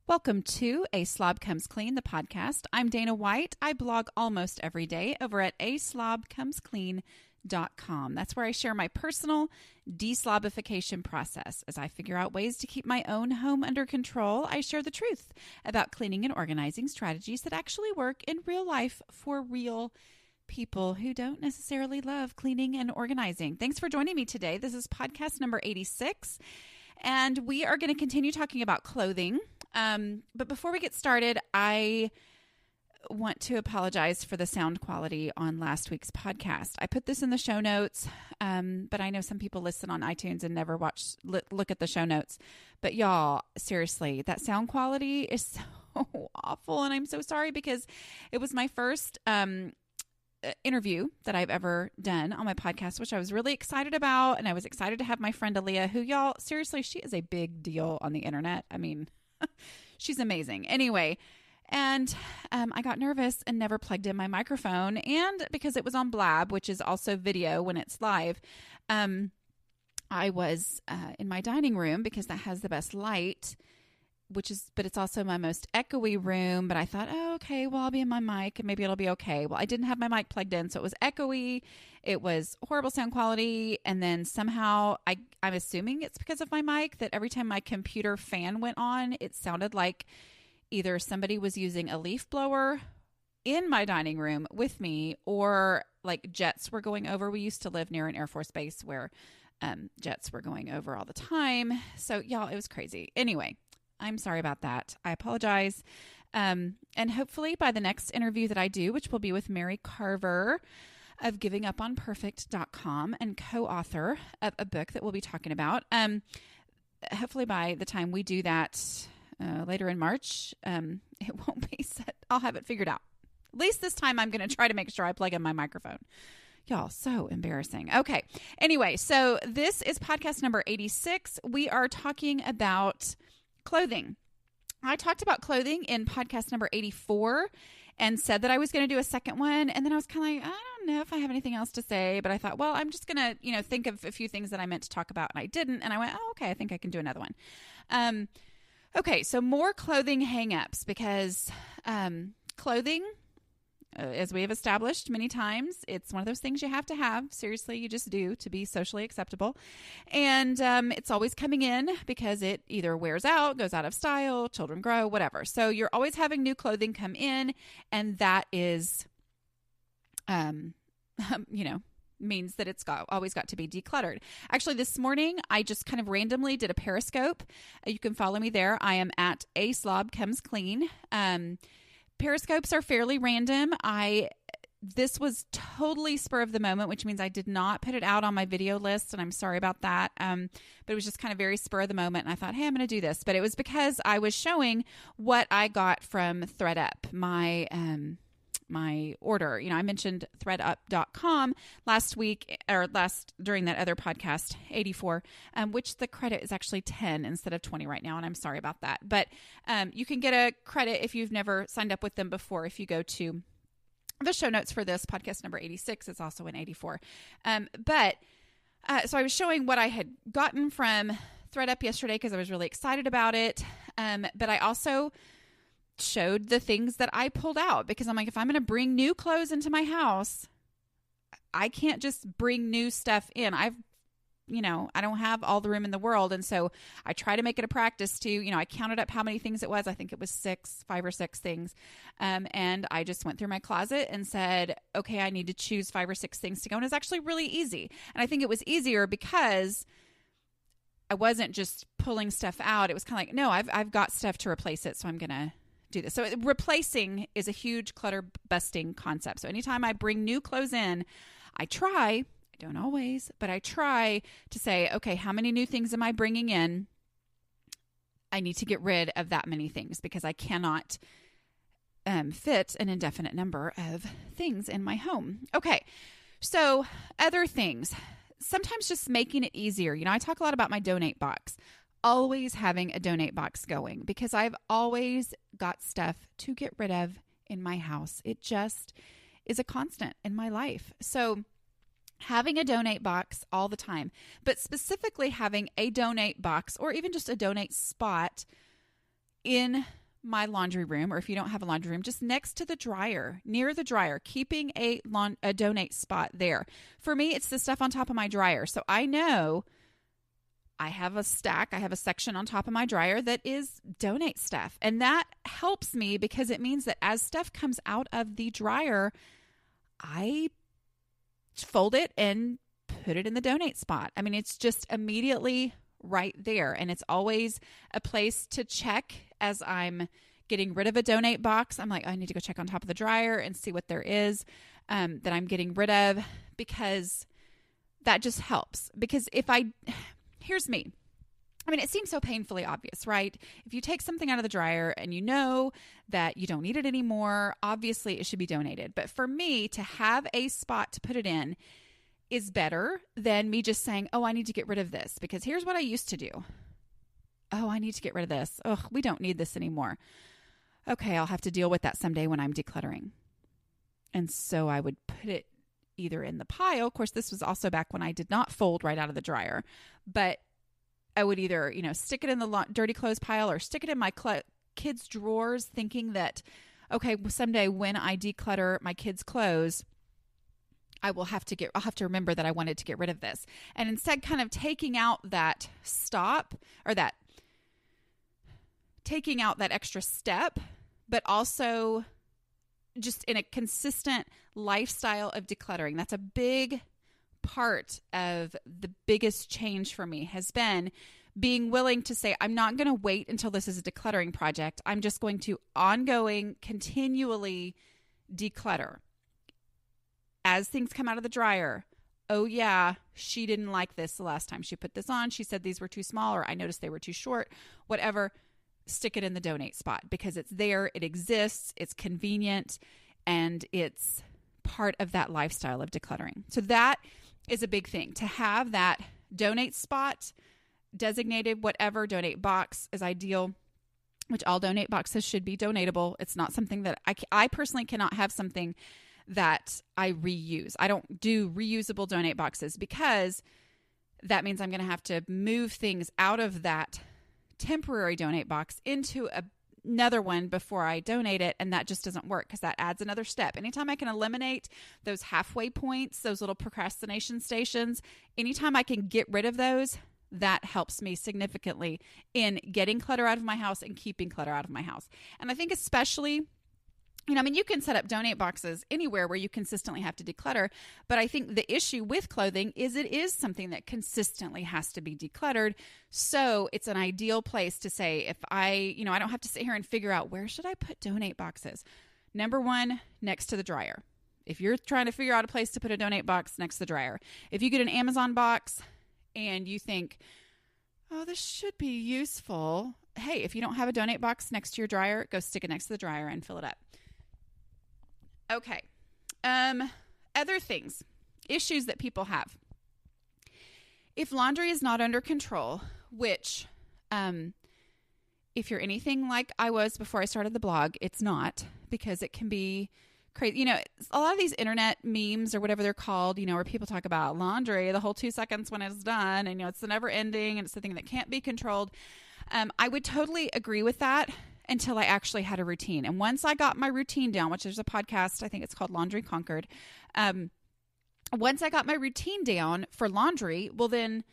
Welcome to A Slob Comes Clean, the podcast. I'm Dana White. I blog almost every day over at aslobcomesclean.com. That's where I share my personal deslobification process. As I figure out ways to keep my own home under control, I share the truth about cleaning and organizing strategies that actually work in real life for real people who don't necessarily love cleaning and organizing. Thanks for joining me today. This is podcast number 86, and we are going to continue talking about clothing. But before we get started, I want to apologize for the sound quality on last week's podcast. I put this in the show notes, but I know some people listen on iTunes and never look at the show notes. But y'all, seriously, that sound quality is so awful, and I'm so sorry because it was my first interview that I've ever done on my podcast, which I was really excited about, and I was excited to have my friend Aaliyah, who, y'all, seriously, she is a big deal on the internet. I mean, she's amazing. Anyway, and I got nervous and never plugged in my microphone. And because it was on Blab, which is also video when it's live, I was in my dining room because that has the best light, but it's also my most echoey room. But I thought, oh, okay, well, I'll be in my mic and maybe it'll be okay. Well, I didn't have my mic plugged in, so it was echoey. It was horrible sound quality. And then somehow I'm assuming it's because of my mic that every time my computer fan went on, it sounded like either somebody was using a leaf blower in my dining room with me, or like jets were going over. We used to live near an Air Force base where jets were going over all the time. So y'all, it was crazy. Anyway, I'm sorry about that. I apologize. And hopefully by the next interview that I do, which will be with Mary Carver of givinguponperfect.com and co-author of a book that we'll be talking about. Hopefully by the time we do that later in March, it won't be set. I'll have it figured out. At least this time I'm going to try to make sure I plug in my microphone. Y'all, so embarrassing. Okay. Anyway, so this is podcast number 86. We are talking about clothing. I talked about clothing in podcast number 84 and said that I was going to do a second one. And then I was kind of like, I don't know if I have anything else to say, but I thought, well, I'm just going to, think of a few things that I meant to talk about and I didn't. And I went, oh, okay, I think I can do another one. Okay. So more clothing hangups, because, clothing, as we have established many times, it's one of those things you have to have. Seriously, you just do to be socially acceptable. And it's always coming in because it either wears out, goes out of style, children grow, whatever. So you're always having new clothing come in, and that is, means that it's always got to be decluttered. Actually, this morning, I just kind of randomly did a Periscope. You can follow me there. I am at A Slob Comes Clean. Periscopes are fairly random. This was totally spur of the moment, which means I did not put it out on my video list, and I'm sorry about that. But it was just kind of very spur of the moment, and I thought, hey, I'm going to do this. But it was because I was showing what I got from ThredUp, my order. I mentioned thredup.com last week, or during that other podcast, 84, which the credit is actually 10 instead of 20 right now. And I'm sorry about that, but, you can get a credit if you've never signed up with them before. If you go to the show notes for this podcast number 86, it's also in 84. So I was showing what I had gotten from ThredUp yesterday because I was really excited about it. But I also showed the things that I pulled out, because I'm like, if I'm going to bring new clothes into my house, I can't just bring new stuff in. I don't have all the room in the world. And so I try to make it a practice to, I counted up how many things it was. I think it was 5 or 6 things. And I just went through my closet and said, okay, I need to choose 5 or 6 things to go. And it's actually really easy. And I think it was easier because I wasn't just pulling stuff out. It was kind of like, no, I've got stuff to replace it. So I'm going to do this. So replacing is a huge clutter busting concept. So anytime I bring new clothes in, I don't always, but I try to say, okay, how many new things am I bringing in? I need to get rid of that many things because I cannot fit an indefinite number of things in my home. Okay. So other things, sometimes just making it easier. I talk a lot about my donate box. Always having a donate box going, because I've always got stuff to get rid of in my house. It just is a constant in my life. So having a donate box all the time, but specifically having a donate box or even just a donate spot in my laundry room, or if you don't have a laundry room, just next to the dryer, near the dryer, keeping a donate spot there. For me, it's the stuff on top of my dryer. So I know I have a section on top of my dryer that is donate stuff. And that helps me because it means that as stuff comes out of the dryer, I fold it and put it in the donate spot. I mean, it's just immediately right there. And it's always a place to check as I'm getting rid of a donate box. I'm like, I need to go check on top of the dryer and see what there is that I'm getting rid of, because that just helps. Because here's me. I mean, it seems so painfully obvious, right? If you take something out of the dryer and you know that you don't need it anymore, obviously it should be donated. But for me to have a spot to put it in is better than me just saying, oh, I need to get rid of this. Because here's what I used to do. Oh, I need to get rid of this. Oh, we don't need this anymore. Okay, I'll have to deal with that someday when I'm decluttering. And so I would put it either in the pile. Of course, this was also back when I did not fold right out of the dryer. But I would either, stick it in the dirty clothes pile or stick it in my kids' drawers, thinking that, okay, someday when I declutter my kids' clothes, I'll have to remember that I wanted to get rid of this. And instead kind of taking out that extra step, but also just in a consistent lifestyle of decluttering. That's a big part of the biggest change for me, has been being willing to say, I'm not going to wait until this is a decluttering project. I'm just going to continually declutter. As things come out of the dryer, oh yeah, she didn't like this the last time she put this on. She said these were too small, or I noticed they were too short, whatever. Stick it in the donate spot because it's there, it exists, it's convenient, and it's part of that lifestyle of decluttering. So that is a big thing. To have that donate spot designated, whatever, donate box is ideal, which all donate boxes should be donatable. It's not something that I personally cannot have something that I reuse. I don't do reusable donate boxes because that means I'm going to have to move things out of that temporary donate box into another one before I donate it. And that just doesn't work because that adds another step. Anytime I can eliminate those halfway points, those little procrastination stations, anytime I can get rid of those, that helps me significantly in getting clutter out of my house and keeping clutter out of my house. And I think especially, you can set up donate boxes anywhere where you consistently have to declutter, but I think the issue with clothing is it is something that consistently has to be decluttered. So it's an ideal place to say, if I don't have to sit here and figure out where should I put donate boxes. Number one, next to the dryer. If you're trying to figure out a place to put a donate box, next to the dryer. If you get an Amazon box and you think, oh, this should be useful. Hey, if you don't have a donate box next to your dryer, go stick it next to the dryer and fill it up. Okay. Other things, issues that people have. If laundry is not under control, which, if you're anything like I was before I started the blog, it's not, because it can be crazy. A lot of these internet memes or whatever they're called, where people talk about laundry, the whole 2 seconds when it's done, and, it's the never ending and it's the thing that can't be controlled. I would totally agree with that until I actually had a routine. And once I got my routine down, which there's a podcast, I think it's called Laundry Conquered. Once I got my routine down for laundry, well then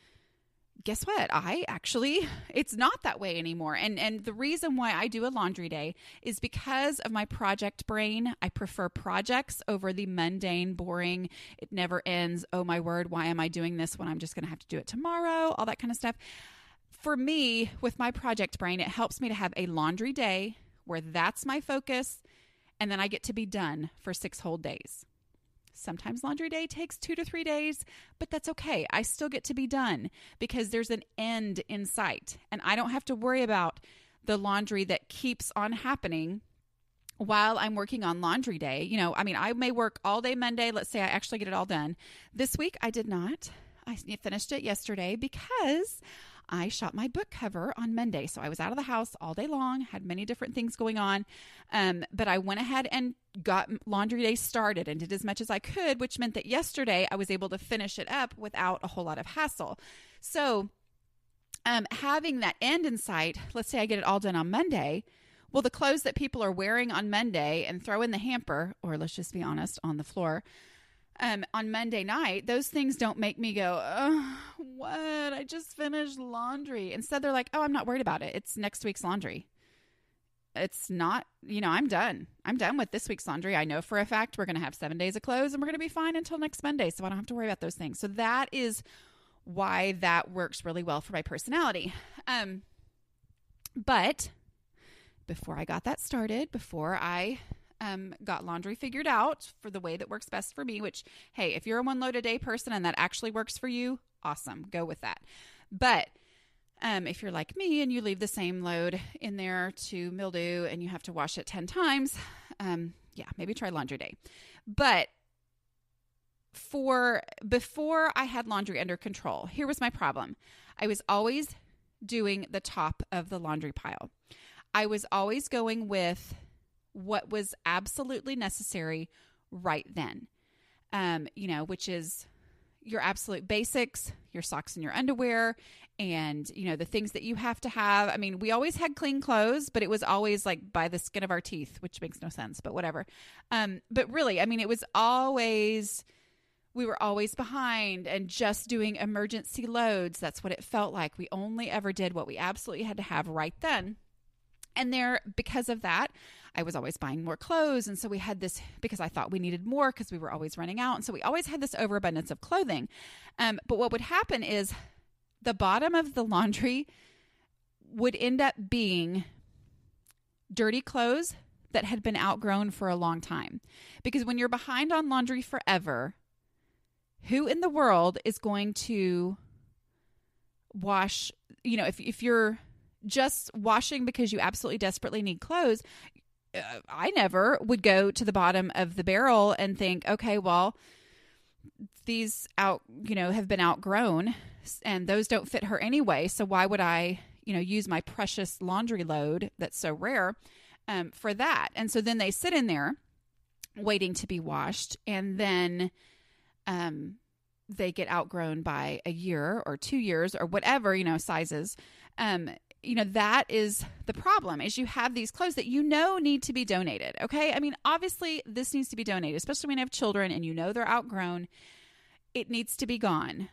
guess what? It's not that way anymore. And the reason why I do a laundry day is because of my project brain. I prefer projects over the mundane, boring, it never ends. Oh my word, why am I doing this when I'm just going to have to do it tomorrow? All that kind of stuff. For me, with my project brain, it helps me to have a laundry day where that's my focus, and then I get to be done for 6 whole days. Sometimes laundry day takes 2 to 3 days, but that's okay. I still get to be done because there's an end in sight, and I don't have to worry about the laundry that keeps on happening while I'm working on laundry day. I may work all day Monday. Let's say I actually get it all done. This week, I did not. I finished it yesterday because I shot my book cover on Monday. So I was out of the house all day long, had many different things going on. But I went ahead and got laundry day started and did as much as I could, which meant that yesterday I was able to finish it up without a whole lot of hassle. So having that end in sight, let's say I get it all done on Monday. Well, the clothes that people are wearing on Monday and throw in the hamper, or let's just be honest, on the floor, on Monday night, those things don't make me go, oh, what? I just finished laundry. Instead, they're like, oh, I'm not worried about it. It's next week's laundry. It's not, I'm done. I'm done with this week's laundry. I know for a fact we're going to have 7 days of clothes and we're going to be fine until next Monday. So I don't have to worry about those things. So that is why that works really well for my personality. But before I got that started, before I got laundry figured out for the way that works best for me, which, hey, if you're a 1 load a day person and that actually works for you, awesome, go with that. But if you're like me and you leave the same load in there to mildew and you have to wash it 10 times, maybe try laundry day. But before I had laundry under control, here was my problem. I was always doing the top of the laundry pile. I was always going with what was absolutely necessary right then, which is your absolute basics, your socks and your underwear, and, the things that you have to have. I mean, we always had clean clothes, but it was always like by the skin of our teeth, which makes no sense, but whatever. But really, I mean, it was always, we were always behind and just doing emergency loads. That's what it felt like. We only ever did what we absolutely had to have right then. And because of that, I was always buying more clothes. And so we had this, because I thought we needed more because we were always running out. And so we always had this overabundance of clothing. But what would happen is the bottom of the laundry would end up being dirty clothes that had been outgrown for a long time. Because when you're behind on laundry forever, who in the world is going to wash, if you're just washing because you absolutely desperately need clothes, I never would go to the bottom of the barrel and think, okay, well, these have been outgrown and those don't fit her anyway. So why would I, use my precious laundry load that's so rare for that? And so then they sit in there waiting to be washed, and then they get outgrown by a year or 2 years or whatever, sizes. That is the problem, is you have these clothes that need to be donated. Okay. I mean, obviously this needs to be donated, especially when you have children and they're outgrown. It needs to be gone.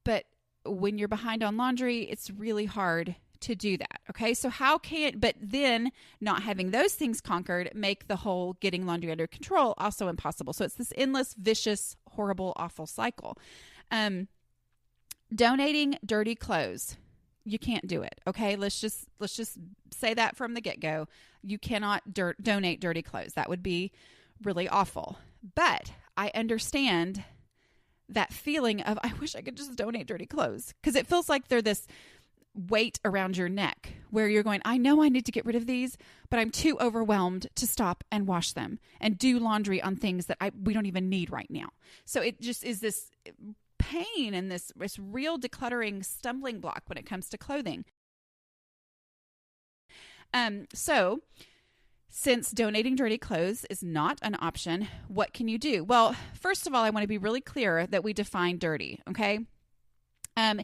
But when you're behind on laundry, it's really hard to do that. Okay. So but then not having those things conquered make the whole getting laundry under control also impossible. So it's this endless, vicious, horrible, awful cycle. Donating dirty clothes. You can't do it. Okay. Let's just say that from the get-go. You cannot donate dirty clothes. That would be really awful. But I understand that feeling of, I wish I could just donate dirty clothes, because it feels like they're this weight around your neck where you're going, I know I need to get rid of these, but I'm too overwhelmed to stop and wash them and do laundry on things that we don't even need right now. So it just is this pain and this real decluttering stumbling block when it comes to clothing. So since donating dirty clothes is not an option, what can you do? Well, first of all, I want to be really clear that we define dirty. Okay. As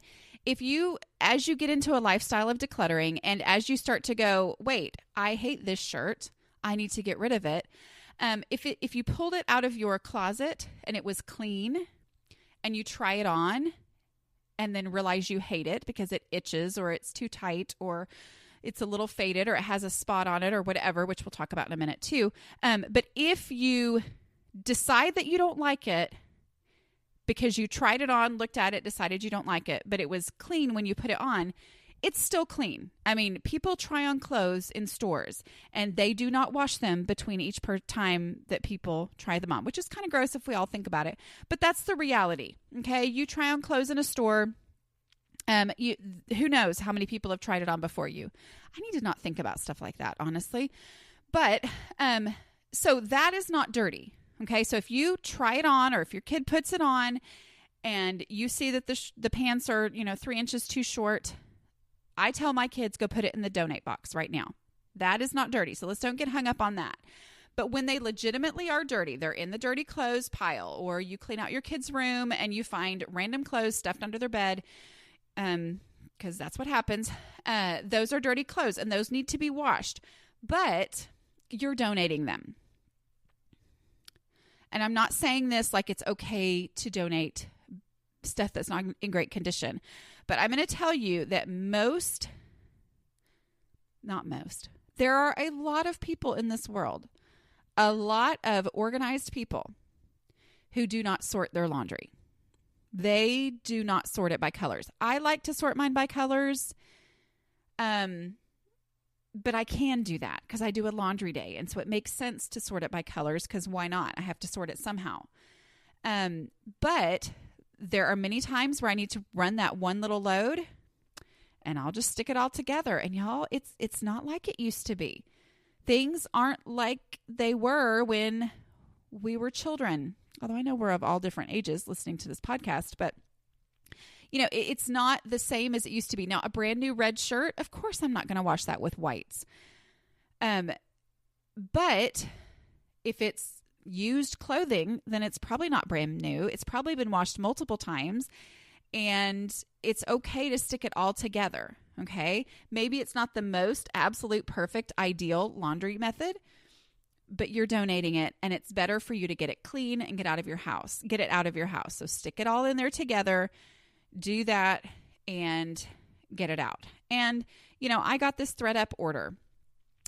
you get into a lifestyle of decluttering and as you start to go, wait, I hate this shirt, I need to get rid of it. If you pulled it out of your closet and it was clean, and you try it on and then realize you hate it because it itches or it's too tight or it's a little faded or it has a spot on it or whatever, which we'll talk about in a minute too. But if you decide that you don't like it because you tried it on, looked at it, decided you don't like it, but it was clean when you put it on, it's still clean. I mean, people try on clothes in stores and they do not wash them between each time that people try them on, which is kind of gross if we all think about it, but that's the reality. Okay. You try on clothes in a store. Who knows how many people have tried it on before you. I need to not think about stuff like that, honestly. But, so that is not dirty. Okay. So if you try it on, or if your kid puts it on and you see that the pants are, 3 inches too short, I tell my kids, go put it in the donate box right now. That is not dirty. So let's don't get hung up on that. But when they legitimately are dirty, they're in the dirty clothes pile, or you clean out your kid's room and you find random clothes stuffed under their bed, because that's what happens. Those are dirty clothes and those need to be washed, but you're donating them. And I'm not saying this like it's okay to donate stuff that's not in great condition, but I'm going to tell you that there are a lot of people in this world, a lot of organized people who do not sort their laundry. They do not sort it by colors. I like to sort mine by colors, but I can do that because I do a laundry day. And so it makes sense to sort it by colors because why not? I have to sort it somehow. But there are many times where I need to run that one little load and I'll just stick it all together. And y'all, it's not like it used to be. Things aren't like they were when we were children. Although I know we're of all different ages listening to this podcast, but it's not the same as it used to be. Now, a brand new red shirt, of course, I'm not going to wash that with whites. But if it's used clothing, then it's probably not brand new. It's probably been washed multiple times, and it's okay to stick it all together. Okay. Maybe it's not the most absolute perfect ideal laundry method, but you're donating it and it's better for you to get it clean and get it out of your house. So stick it all in there together, do that and get it out. And, I got this ThredUp order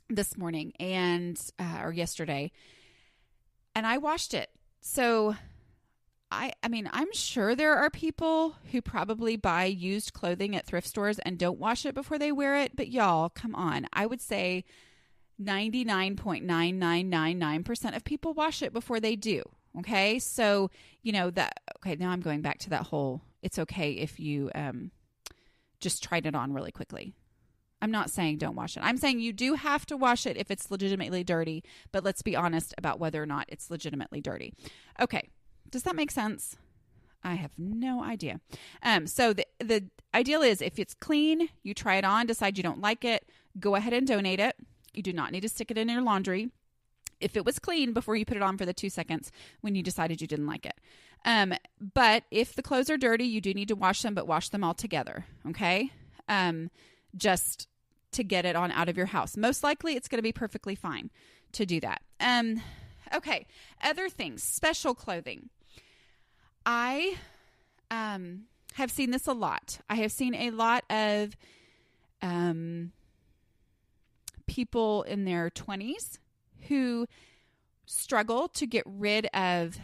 this morning or yesterday, and I washed it. So I'm sure there are people who probably buy used clothing at thrift stores and don't wash it before they wear it. But y'all, come on. I would say 99.9999% of people wash it before they do. Okay. So, now I'm going back to that whole, it's okay if you just tried it on really quickly. I'm not saying don't wash it. I'm saying you do have to wash it if it's legitimately dirty, but let's be honest about whether or not it's legitimately dirty. Okay. Does that make sense? I have no idea. So the ideal is if it's clean, you try it on, decide you don't like it, go ahead and donate it. You do not need to stick it in your laundry if it was clean before you put it on for the 2 seconds when you decided you didn't like it. But if the clothes are dirty, you do need to wash them, but wash them all together. Okay. Just to get it on out of your house. Most likely it's going to be perfectly fine to do that. Okay. Other things, special clothing. I have seen this a lot. I have seen a lot of people in their 20s who struggle to get rid of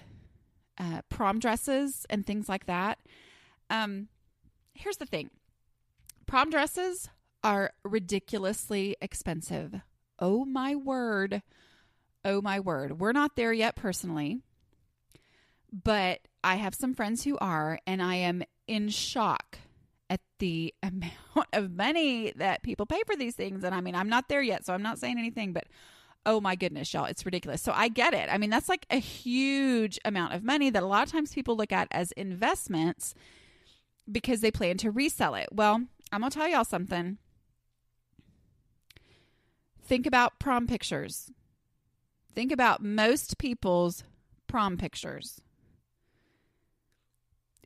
prom dresses and things like that. Here's the thing. Prom dresses are ridiculously expensive. Oh my word. Oh my word. We're not there yet personally, but I have some friends who are, and I am in shock at the amount of money that people pay for these things. And I'm not there yet, so I'm not saying anything, but oh my goodness, y'all, it's ridiculous. So I get it. That's like a huge amount of money that a lot of times people look at as investments because they plan to resell it. Well, I'm going to tell y'all something. Think about prom pictures. Think about most people's prom pictures.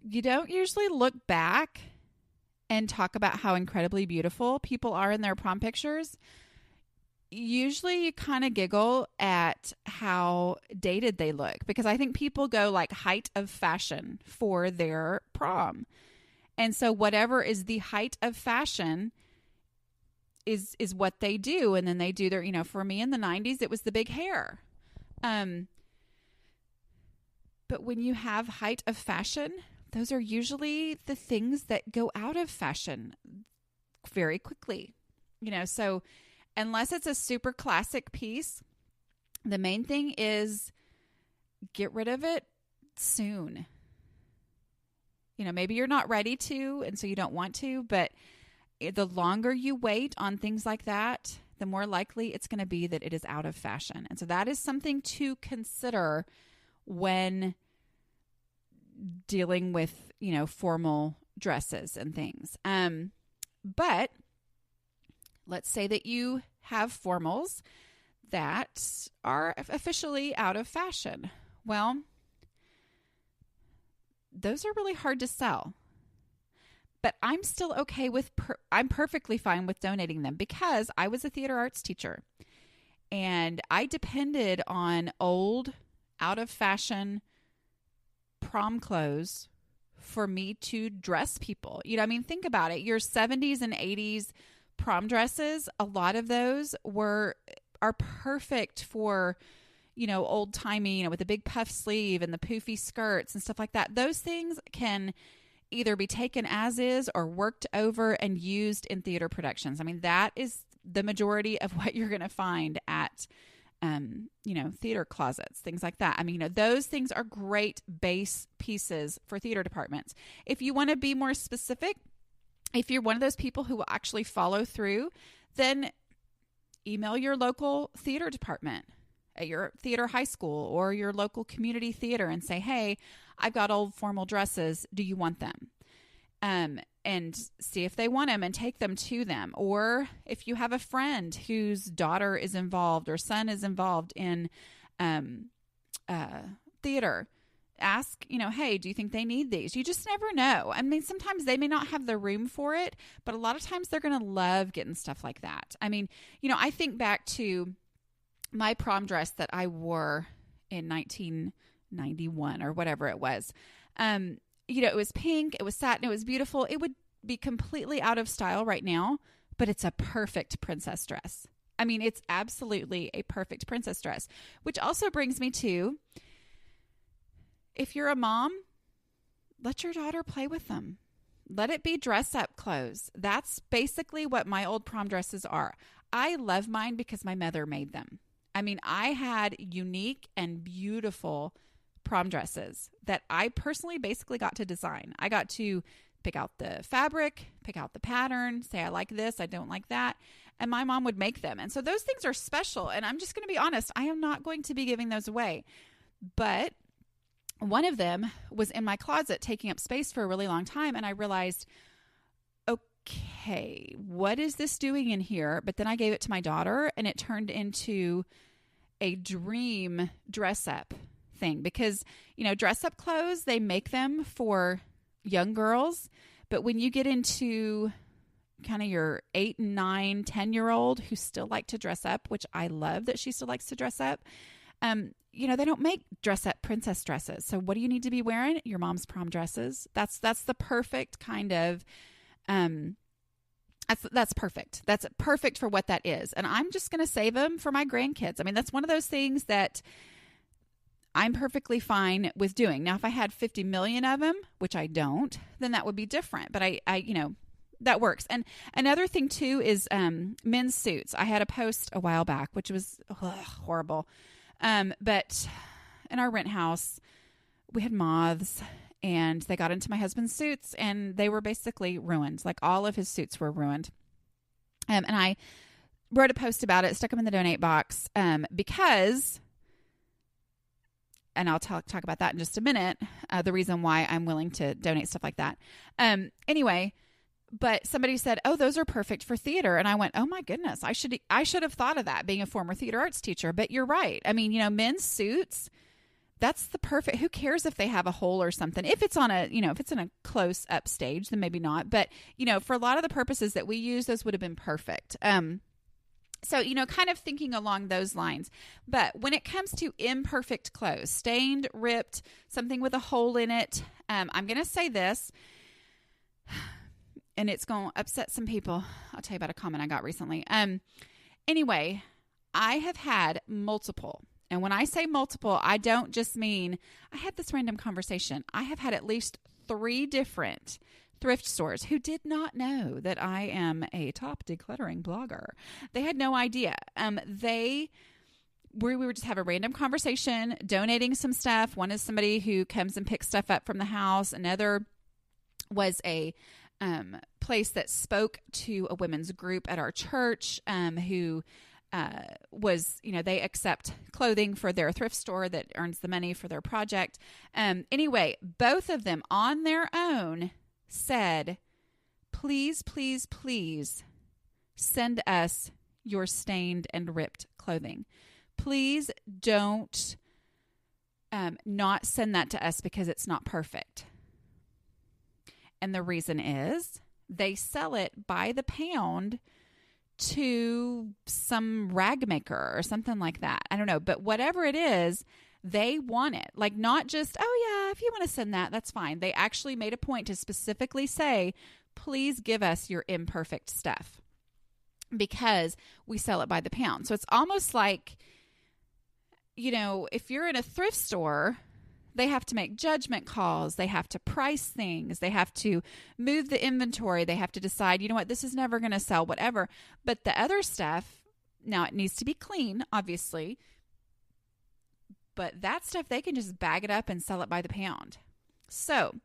You don't usually look back and talk about how incredibly beautiful people are in their prom pictures. Usually you kind of giggle at how dated they look because I think people go like height of fashion for their prom. And so whatever is the height of fashion is what they do. And then they do their, for me in the 90s, it was the big hair. But when you have height of fashion, those are usually the things that go out of fashion very quickly, so unless it's a super classic piece, the main thing is get rid of it soon. Maybe you're not ready to, and so you don't want to, but the longer you wait on things like that, the more likely it's going to be that it is out of fashion. And so that is something to consider when dealing with, formal dresses and things. But let's say that you have formals that are officially out of fashion. Well, those are really hard to sell. but I'm still okay with, I'm perfectly fine with donating them because I was a theater arts teacher and I depended on old, out of fashion prom clothes for me to dress people. You know, I mean, think about it. Your 70s and 80s prom dresses, a lot of those are perfect for, you know, old timey, you know, with the big puff sleeve and the poofy skirts and stuff like that. Those things can either be taken as is or worked over and used in theater productions. I mean, that is the majority of what you're going to find at, you know, theater closets, things like that. I mean, you know, those things are great base pieces for theater departments. If you want to be more specific, if you're one of those people who will actually follow through, then email your local theater department at your theater high school or your local community theater and say, hey, I've got old formal dresses. Do you want them? And see if they want them and take them to them. Or if you have a friend whose daughter is involved or son is involved in theater, ask, you know, hey, do you think they need these? You just never know. I mean, sometimes they may not have the room for it, but a lot of times they're going to love getting stuff like that. I mean, you know, I think back to my prom dress that I wore in 1991 or whatever it was. You know, it was pink, it was satin, it was beautiful. It would be completely out of style right now, but it's a perfect princess dress. I mean, it's absolutely a perfect princess dress, which also brings me to, if you're a mom, let your daughter play with them. Let it be dress up clothes. That's basically what my old prom dresses are. I love mine because my mother made them. I mean, I had unique and beautiful prom dresses that I personally basically got to design. I got to pick out the fabric, pick out the pattern, say I like this, I don't like that, and my mom would make them. And so those things are special, and I'm just going to be honest, I am not going to be giving those away. But one of them was in my closet taking up space for a really long time, and I realized, okay, what is this doing in here? But then I gave it to my daughter, and it turned into a dream dress up thing because, you know, dress up clothes, they make them for young girls. But when you get into kind of your 8, 9, 10-year-old who still like to dress up, which I love that she still likes to dress up, you know, they don't make dress up princess dresses. So what do you need to be wearing? Your mom's prom dresses. That's the perfect kind of, that's perfect. That's perfect for what that is. And I'm just going to save them for my grandkids. I mean, that's one of those things that I'm perfectly fine with doing. Now, if I had 50 million of them, which I don't, then that would be different. But I you know, that works. And another thing too is men's suits. I had a post a while back, which was horrible. But in our rent house, we had moths and they got into my husband's suits and they were basically ruined. Like all of his suits were ruined. And I wrote a post about it, stuck them in the donate box, because, and I'll talk about that in just a minute, the reason why I'm willing to donate stuff like that. Anyway, but somebody said, oh, those are perfect for theater. And I went, oh my goodness, I should have thought of that being a former theater arts teacher. But you're right. I mean, you know, men's suits, that's the perfect, who cares if they have a hole or something? If it's on a, you know, if it's in a close up stage, then maybe not. But, you know, for a lot of the purposes that we use, those would have been perfect. So, you know, kind of thinking along those lines. But when it comes to imperfect clothes, stained, ripped, something with a hole in it, I'm going to say this, and it's going to upset some people. I'll tell you about a comment I got recently. Anyway, I have had multiple. And when I say multiple, I don't just mean, I had this random conversation. I have had at least 3 different thrift stores who did not know that I am a top decluttering blogger. They had no idea. We were just have a random conversation, donating some stuff. One is somebody who comes and picks stuff up from the house. Another was a place that spoke to a women's group at our church, who was, you know, they accept clothing for their thrift store that earns the money for their project. Anyway, both of them on their own said, please, please, please send us your stained and ripped clothing. Please don't not send that to us because it's not perfect. And the reason is they sell it by the pound to some rag maker or something like that. I don't know. But whatever it is, they want it. Like, not just, oh yeah, if you want to send that, that's fine. They actually made a point to specifically say, please give us your imperfect stuff because we sell it by the pound. So it's almost like, if you're in a thrift store, they have to make judgment calls. They have to price things. They have to move the inventory. They have to decide, this is never going to sell, whatever. But the other stuff, now it needs to be clean, obviously. But that stuff, they can just bag it up and sell it by the pound. So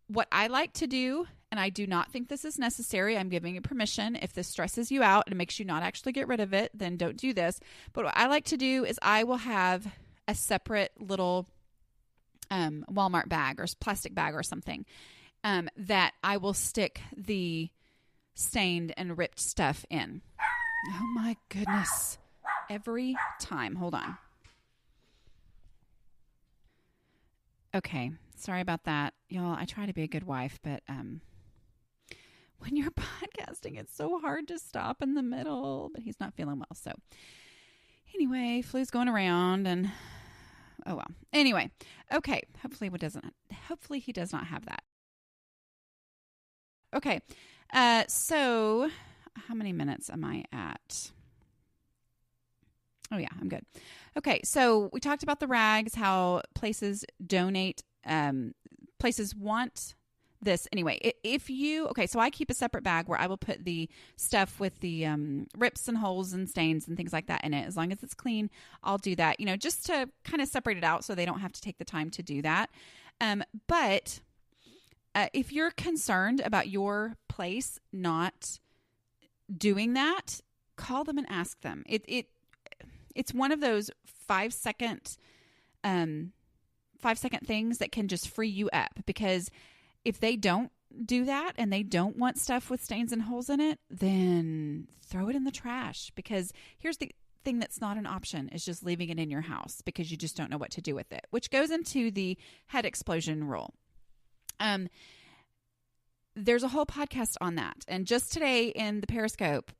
what I like to do, and I do not think this is necessary, I'm giving you permission. If this stresses you out and makes you not actually get rid of it, then don't do this. But what I like to do is I will have a separate little Walmart bag or plastic bag or something that I will stick the stained and ripped stuff in. Oh my goodness. Every time. Hold on. Okay. Sorry about that. Y'all, I try to be a good wife, but when you're podcasting, it's so hard to stop in the middle. But he's not feeling well. So anyway, flu's going around and oh well. Anyway, okay. Hopefully he does not have that. Okay. So how many minutes am I at? Oh yeah, I'm good. Okay. So we talked about the rags, how places donate, places want this. Anyway, so I keep a separate bag where I will put the stuff with the rips and holes and stains and things like that in it. As long as it's clean, I'll do that, just to kind of separate it out so they don't have to take the time to do that. But if you're concerned about your place not doing that, call them and ask them. It's one of those 5-second things that can just free you up, because if they don't do that and they don't want stuff with stains and holes in it, then throw it in the trash, because here's the thing that's not an option is just leaving it in your house because you just don't know what to do with it, which goes into the head explosion rule. There's a whole podcast on that. And just today in the Periscope,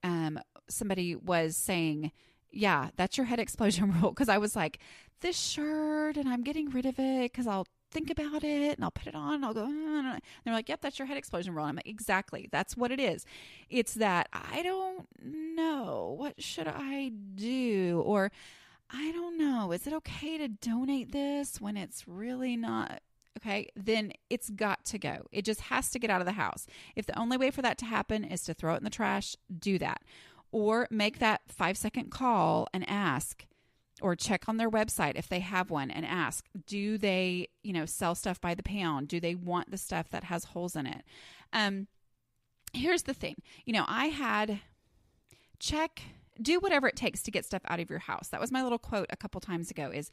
somebody was saying, yeah, that's your head explosion rule. Because I was like, this shirt, and I'm getting rid of it because I'll think about it and I'll put it on and I'll go, and they're like, yep, that's your head explosion rule. And I'm like, exactly. That's what it is. It's that I don't know. What should I do? Or I don't know. Is it okay to donate this when it's really not? Okay, then it's got to go. It just has to get out of the house. If the only way for that to happen is to throw it in the trash, do that. Or make that 5-second call and ask, or check on their website if they have one and ask, do they, sell stuff by the pound? Do they want the stuff that has holes in it? Here's the thing. Do whatever it takes to get stuff out of your house. That was my little quote a couple times ago, is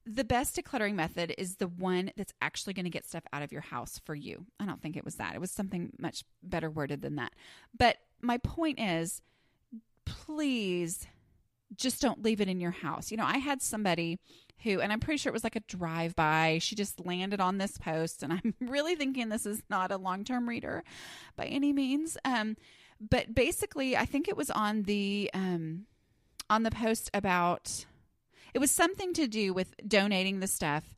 the best decluttering method is the one that's actually going to get stuff out of your house for you. I don't think it was that. It was something much better worded than that. But my point is, please just don't leave it in your house. I had somebody who, and I'm pretty sure it was like a drive-by, she just landed on this post, and I'm really thinking this is not a long-term reader by any means. But basically, I think it was on the post about, it was something to do with donating the stuff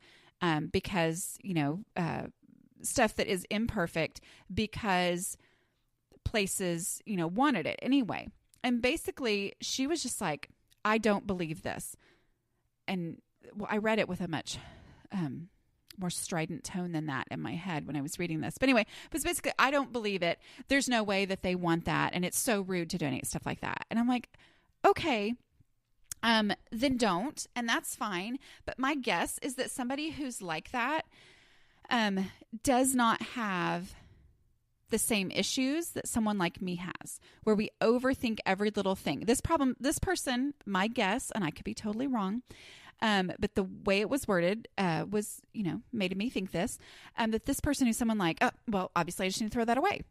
because, stuff that is imperfect because places, wanted it anyway. And basically, she was just like, I don't believe this. And I read it with a much more strident tone than that in my head when I was reading this. But anyway, but basically, I don't believe it. There's no way that they want that. And it's so rude to donate stuff like that. And I'm like, okay. Then don't, and that's fine. But my guess is that somebody who's like that does not have the same issues that someone like me has, where we overthink every little thing. This person, my guess, and I could be totally wrong, but the way it was worded was, made me think this, that this person is someone like, oh, well, obviously I just need to throw that away.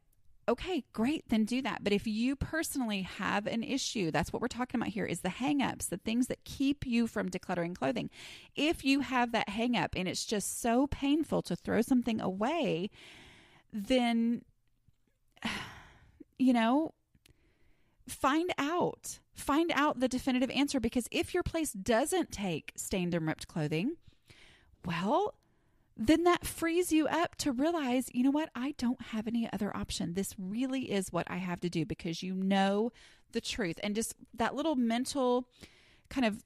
Okay, great, then do that. But if you personally have an issue, that's what we're talking about here, is the hangups, the things that keep you from decluttering clothing. If you have that hangup and it's just so painful to throw something away, then, find out the definitive answer, because if your place doesn't take stained and ripped clothing, well, then that frees you up to realize, you know what? I don't have any other option. This really is what I have to do, because you know the truth. And just that little mental kind of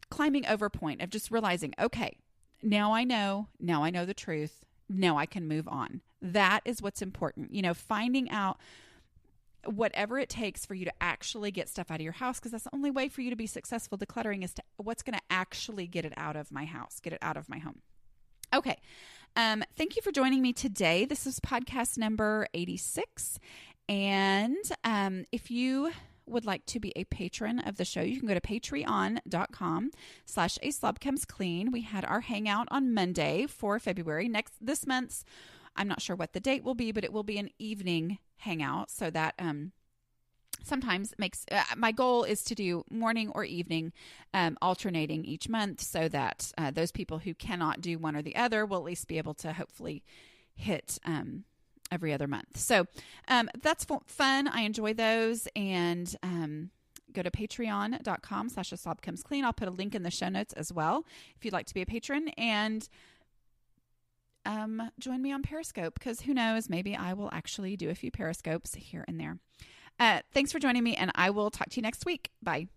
climbing over point of just realizing, okay, now I know the truth. Now I can move on. That is what's important. Finding out whatever it takes for you to actually get stuff out of your house, because that's the only way for you to be successful decluttering, is to what's going to actually get it out of my house, get it out of my home. Okay. Thank you for joining me today. This is podcast number 86. And if you would like to be a patron of the show, you can go to patreon.com/A Slob Comes Clean. We had our hangout on Monday for February. This month's, I'm not sure what the date will be, but it will be an evening hangout, so that sometimes makes my goal is to do morning or evening, alternating each month, so that those people who cannot do one or the other will at least be able to hopefully hit every other month. So that's fun. I enjoy those. And go to patreon.com/A Slob Comes Clean. I'll put a link in the show notes as well if you'd like to be a patron. And join me on Periscope, because who knows, maybe I will actually do a few Periscopes here and there. Thanks for joining me, and I will talk to you next week. Bye.